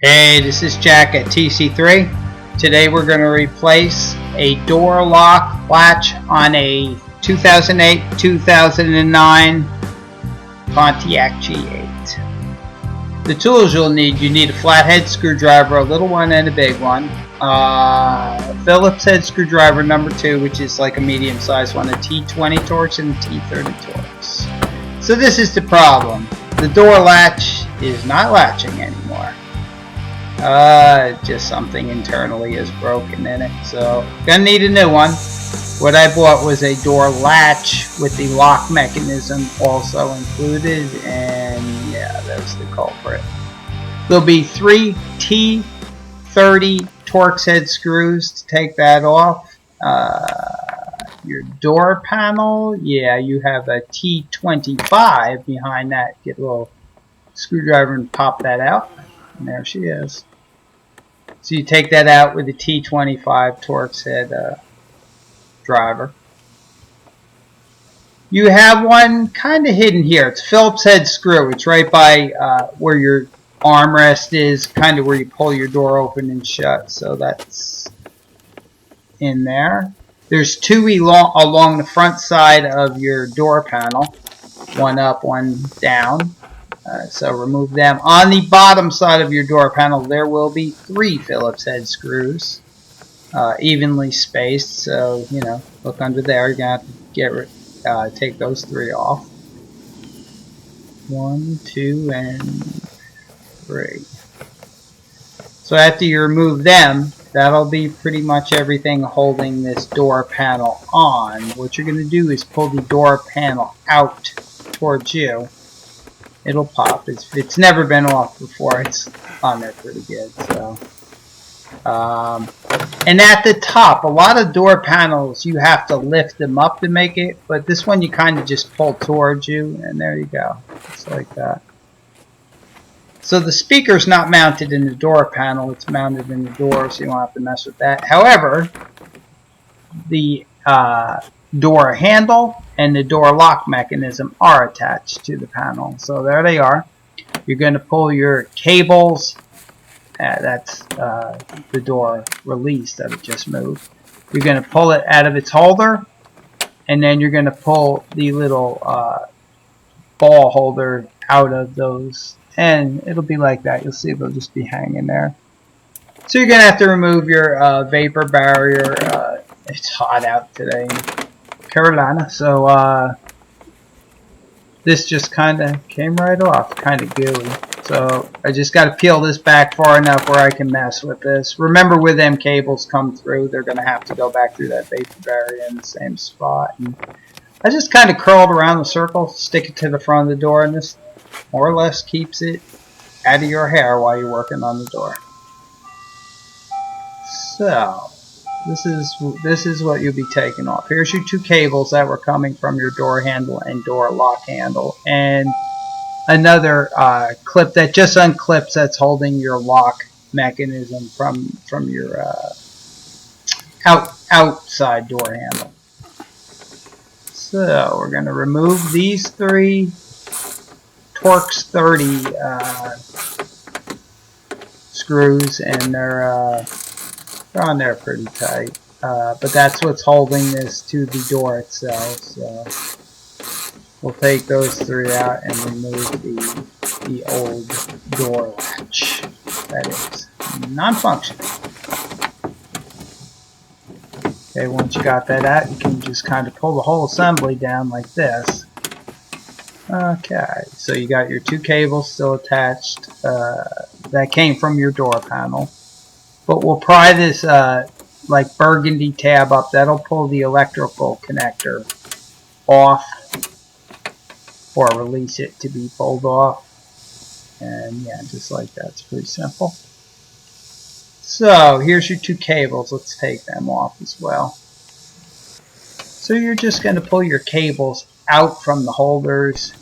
Hey, this is Jack at TC3. Today we're going to replace a door lock latch on a 2008-2009 Pontiac G8. The tools you'll need, you need a flathead screwdriver, a little one and a big one, Phillips head screwdriver number 2, which is like a medium sized one, a T20 Torx and a T30 Torx. So this is the problem. The door latch is not latching anymore. Just something internally is broken in it, so gonna need a new one. What I bought was a door latch with the lock mechanism also included, and yeah, that's the culprit. There'll be 3 T30 Torx head screws to take that off. Your door panel, yeah, you have a T25 behind that. Get a little screwdriver and pop that out. And there she is. So you take that out with a T25 Torx head driver. You have one kind of hidden here. It's a Phillips head screw. It's right by where your armrest is, kind of where you pull your door open and shut. So that's in there. There's 2 along the front side of your door panel. One up, one down. So remove them. On the bottom side of your door panel there will be 3 Phillips head screws, evenly spaced, so you know, look under there. You're going to have to take those 3 off. 1, 2, and 3. So after you remove them, that'll be pretty much everything holding this door panel on. What you're going to do is pull the door panel out towards you. It'll pop. It's never been off before. It's on there pretty good. So, and at the top, a lot of door panels you have to lift them up to make it, but this one you kind of just pull towards you, and there you go. Just like that. So the speaker's not mounted in the door panel. It's mounted in the door, so you won't have to mess with that. However, the door handle and the door lock mechanism are attached to the panel. So there they are. You're going to pull your cables. That's the door release that it just moved. You're going to pull it out of its holder, and then you're going to pull the little ball holder out of those, and it'll be like that. You'll see they'll just be hanging there. So you're going to have to remove your vapor barrier. It's hot out today in Carolina, so this just kind of came right off, kind of gooey. So I just got to peel this back far enough where I can mess with this. Remember, where them cables come through, they're going to have to go back through that vapor barrier in the same spot. And I just kind of curled around the circle, stick it to the front of the door, and this more or less keeps it out of your hair while you're working on the door. So this is what you'll be taking off. Here's your 2 cables that were coming from your door handle and door lock handle, and another clip that just unclips that's holding your lock mechanism from your outside door handle. So we're going to remove these 3 Torx 30 screws, and they're on there pretty tight, but that's what's holding this to the door itself. So we'll take those 3 out and remove the old door latch that is non-functional. Okay, once you got that out, you can just kind of pull the whole assembly down like this. Okay, so you got your 2 cables still attached that came from your door panel. But we'll pry this like burgundy tab up. That'll pull the electrical connector off, or release it to be pulled off. And yeah, just like that. It's pretty simple. So here's your 2 cables. Let's take them off as well. So you're just going to pull your cables out from the holders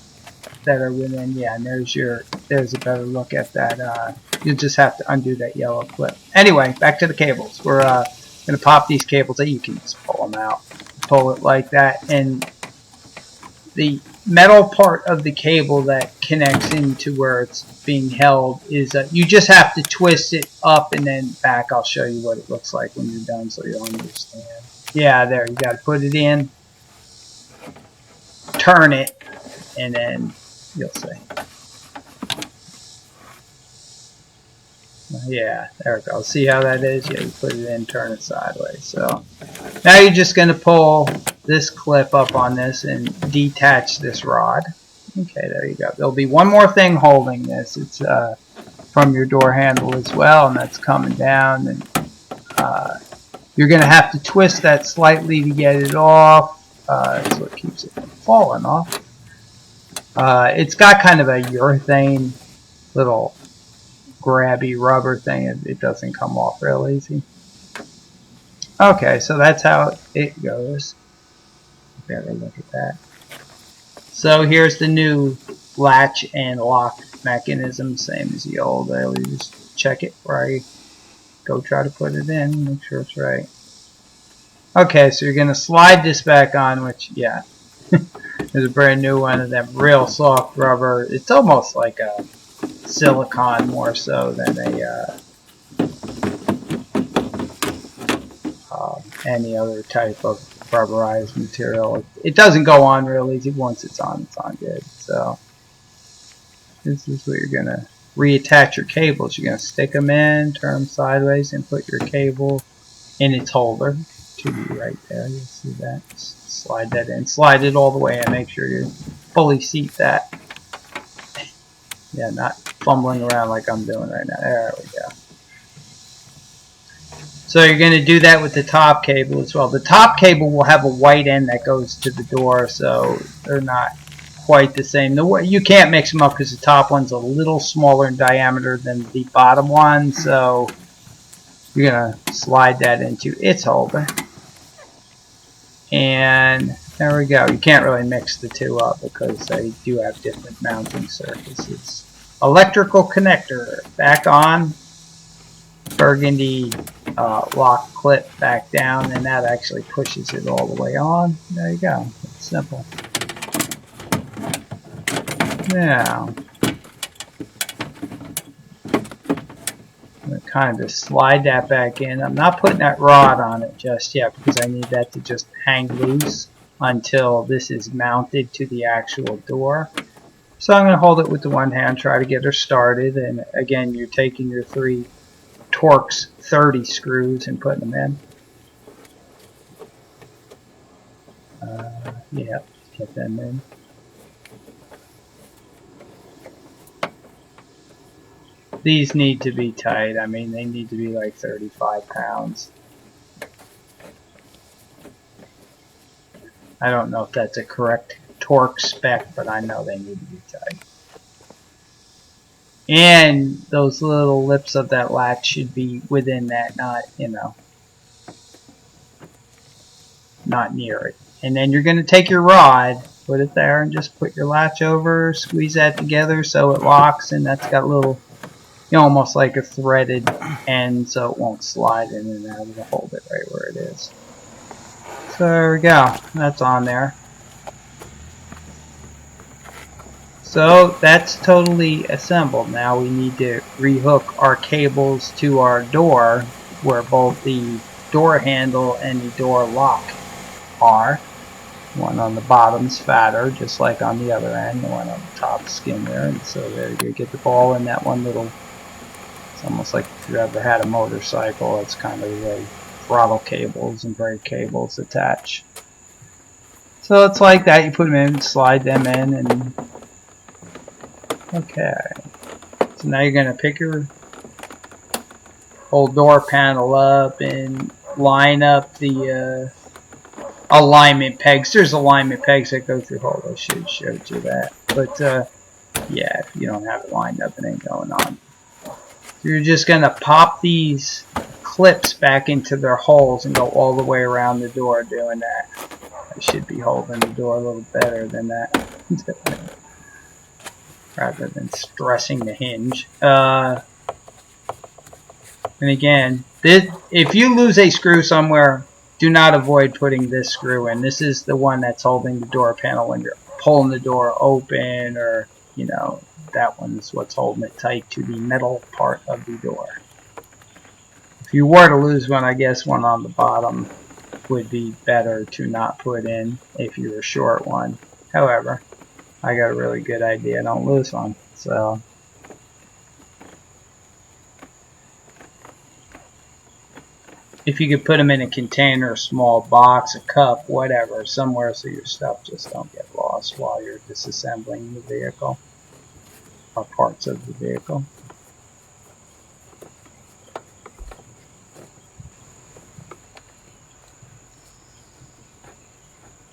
that are within. Yeah, and there's a better look at that. You'll just have to undo that yellow clip. Anyway, back to the cables. We're going to pop these cables out. You can just pull them out. Pull it like that. And the metal part of the cable that connects into where it's being held is you just have to twist it up and then back. I'll show you what it looks like when you're done so you'll understand. Yeah, there, you got to put it in, turn it, and then you'll see. Yeah, there it goes. See how that is? Yeah, you put it in, turn it sideways. So now you're just going to pull this clip up on this and detach this rod. Okay, there you go. There'll be one more thing holding this. It's from your door handle as well, and that's coming down. And you're going to have to twist that slightly to get it off. That's what keeps it from falling off. It's got kind of a urethane little grabby rubber thing. It doesn't come off real easy. Okay, so that's how it goes. Better look at that. So here's the new latch and lock mechanism, same as the old. I always just check it before I go try to put it in, make sure it's right. Okay, so you're going to slide this back on, which, yeah, there's a brand new one of them, real soft rubber. It's almost like a silicone more so than a any other type of rubberized material. It doesn't go on real easy. Once it's on good. So this is what you're going to reattach your cables. You're going to stick them in, turn them sideways, and put your cable in its holder to be right there. You'll see that. Slide that in. Slide it all the way and make sure you fully seat that. Yeah, not fumbling around like I'm doing right now. There we go. So you're going to do that with the top cable as well. The top cable will have a white end that goes to the door, so they're not quite the same. You can't mix them up because the top one's a little smaller in diameter than the bottom one, so you're going to slide that into its holder. And there we go. You can't really mix the two up because they do have different mounting surfaces. Electrical connector back on. Burgundy lock clip back down, and that actually pushes it all the way on. There you go. It's simple. Now, I'm going to kind of slide that back in. I'm not putting that rod on it just yet because I need that to just hang loose until this is mounted to the actual door. So I'm going to hold it with the one hand, try to get her started, and again, you're taking your 3 Torx 30 screws and putting them in. Yeah, get them in. These need to be tight. I mean, they need to be like 35 pounds. I don't know if that's a correct torque spec, but I know they need to be tight. And those little lips of that latch should be within that, not, you know, not near it. And then you're going to take your rod, put it there, and just put your latch over, squeeze that together so it locks, and that's got little, you know, almost like a threaded end so it won't slide in and out. It'll hold it right where it is. So there we go. That's on there. So that's totally assembled. Now we need to rehook our cables to our door where both the door handle and the door lock are. One on the bottom's fatter, just like on the other end. The one on the top skinnier. And so there you go. Get the ball in that one little. It's almost like if you ever had a motorcycle. It's kind of the way throttle cables and brake cables attach. So it's like that. You put them in, slide them in, and okay. So now you're going to pick your whole door panel up and line up the alignment pegs. There's alignment pegs that go through the hole. I should have showed you that. But yeah, if you don't have it lined up, it ain't going on. So you're just going to pop these clips back into their holes and go all the way around the door doing that. I should be holding the door a little better than that. Rather than stressing the hinge. And again, if you lose a screw somewhere, do not avoid putting this screw in. This is the one that's holding the door panel when you're pulling the door open, or, you know, that one's what's holding it tight to the metal part of the door. If you were to lose one, I guess one on the bottom would be better to not put in if you're a short one. However, I got a really good idea. I don't lose one. So if you could put them in a container, a small box, a cup, whatever, somewhere so your stuff just don't get lost while you're disassembling the vehicle or parts of the vehicle.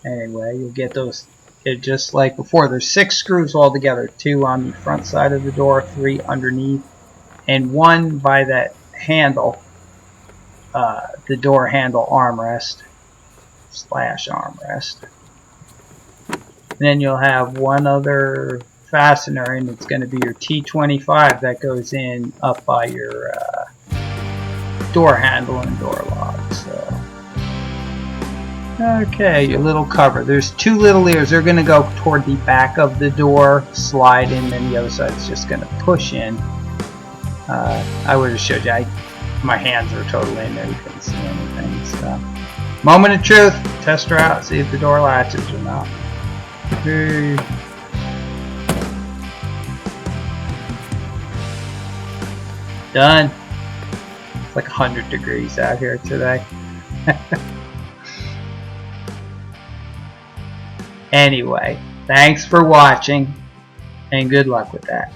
Anyway, you'll get those just like before. There's 6 screws altogether, 2 on the front side of the door, 3 underneath, and 1 by that handle, the door handle armrest / armrest. And then you'll have 1 other fastener, and it's going to be your T25 that goes in up by your door handle and door lock. So. Okay, your little cover. There's 2 little ears. They're going to go toward the back of the door, slide in, and the other side's just going to push in. I would have showed you. My hands are totally in there. You couldn't see anything. So, moment of truth. Test her out. See if the door latches or not. Okay. Done. It's like 100 degrees out here today. Anyway, thanks for watching, and good luck with that.